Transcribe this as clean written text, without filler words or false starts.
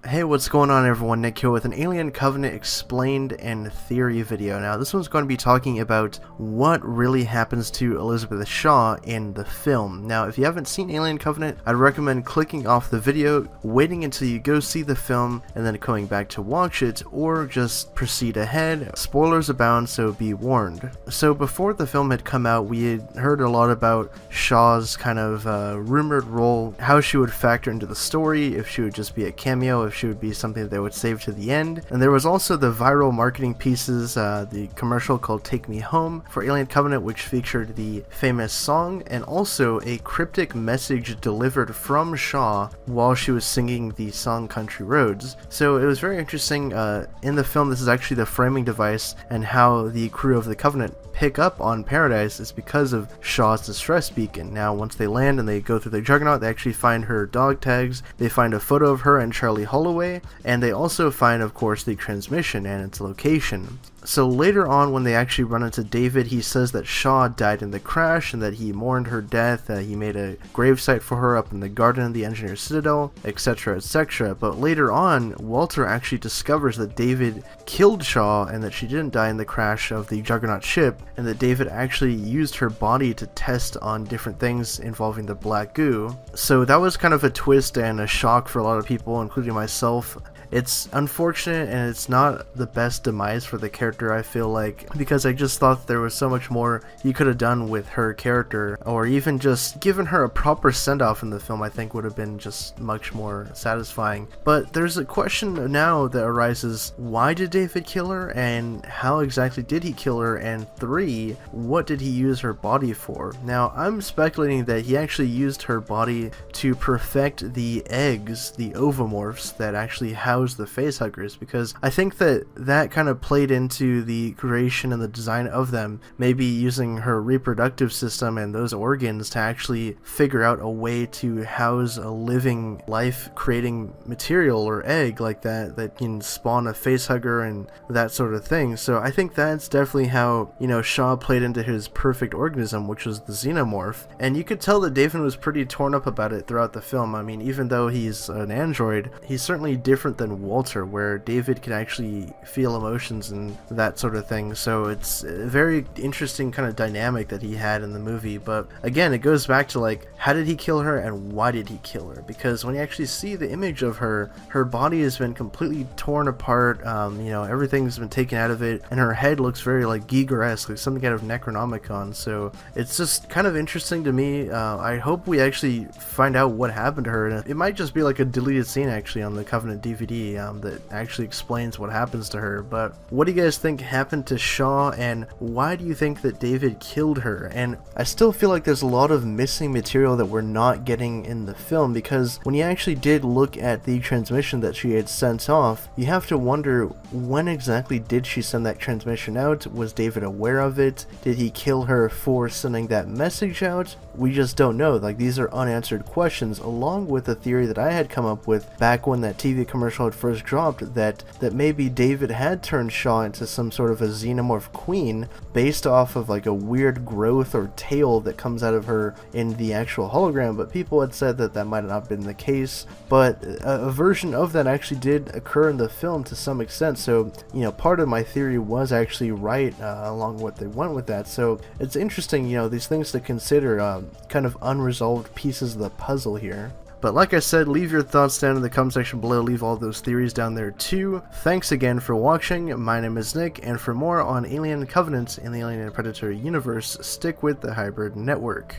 Hey, what's going on everyone? Nick here with an Alien Covenant Explained and Theory video. Now, this one's going to be talking about what really happens to Elizabeth Shaw in the film. Now, if you haven't seen Alien Covenant, I'd recommend clicking off the video, waiting until you go see the film, and then coming back to watch it, or just proceed ahead. Spoilers abound, so be warned. So, before the film had come out, we had heard a lot about Shaw's kind of rumored role, how she would factor into the story, if she would just be a cameo, if she would be something that they would save to the end. And there was also the viral marketing pieces, the commercial called Take Me Home for Alien Covenant, which featured the famous song and also a cryptic message delivered from Shaw while she was singing the song Country Roads. So it was very interesting. In the film, this is actually the framing device, and how the crew of the Covenant pick up on Paradise is because of Shaw's distress beacon. Now, once they land and they go through the Juggernaut, they actually find her dog tags, they find a photo of her and Charlie Holloway, and they also find, of course, the transmission and its location. So later on, when they actually run into David, he says that Shaw died in the crash and that he mourned her death, he made a gravesite for her up in the garden of the Engineer Citadel, etc, etc. But later on, Walter actually discovers that David killed Shaw and that she didn't die in the crash of the Juggernaut ship, and that David actually used her body to test on different things involving the black goo. So that was kind of a twist and a shock for a lot of people, including myself. It's unfortunate, and it's not the best demise for the character, I feel like, because I just thought there was so much more you could have done with her character, or even just given her a proper send-off in the film. I think would have been just much more satisfying. But there's a question now that arises: why did David kill her, and how exactly did he kill her? And 3, what did he use her body for? Now, I'm speculating that he actually used her body to perfect the eggs, the ovomorphs that actually house the facehuggers, because I think that kind of played into the creation and the design of them, maybe using her reproductive system and those organs to actually figure out a way to house a living life creating material or egg like that can spawn a facehugger and that sort of thing. So I think that's definitely how, Shaw played into his perfect organism, which was the xenomorph. And you could tell that David was pretty torn up about it throughout the film. I mean, even though he's an android, he's certainly different than Walter, where David can actually feel emotions and that sort of thing. So it's a very interesting kind of dynamic that he had in the movie. But again, it goes back to, like, how did he kill her and why did he kill her? Because when you actually see the image of her body has been completely torn apart. Everything's been taken out of it, and her head looks very like Giger-esque, like something out of Necronomicon. So it's just kind of interesting to me. I hope we actually find out what happened to her, and it might just be like a deleted scene actually on the Covenant DVD that actually explains what happens to her. But what do you guys think happened to Shaw, and why do you think that David killed her? And I still feel like there's a lot of missing material that we're not getting in the film, because when you actually did look at the transmission that she had sent off, you have to wonder, when exactly did she send that transmission out? Was David aware of it? Did he kill her for sending that message out? We just don't know. Like, these are unanswered questions, along with the theory that I had come up with back when that TV commercial had first dropped, that maybe David had turned Shaw into some sort of a xenomorph queen based off of like a weird growth or tail that comes out of her in the actual hologram. But people had said that might not have been the case, but a version of that actually did occur in the film to some extent. So part of my theory was actually right along what they went with that. So it's interesting, these things to consider, kind of unresolved pieces of the puzzle here. But like I said, leave your thoughts down in the comment section below. Leave all those theories down there too. Thanks again for watching. My name is Nick, and for more on Alien Covenant in the Alien and Predator universe, stick with the Hybrid Network.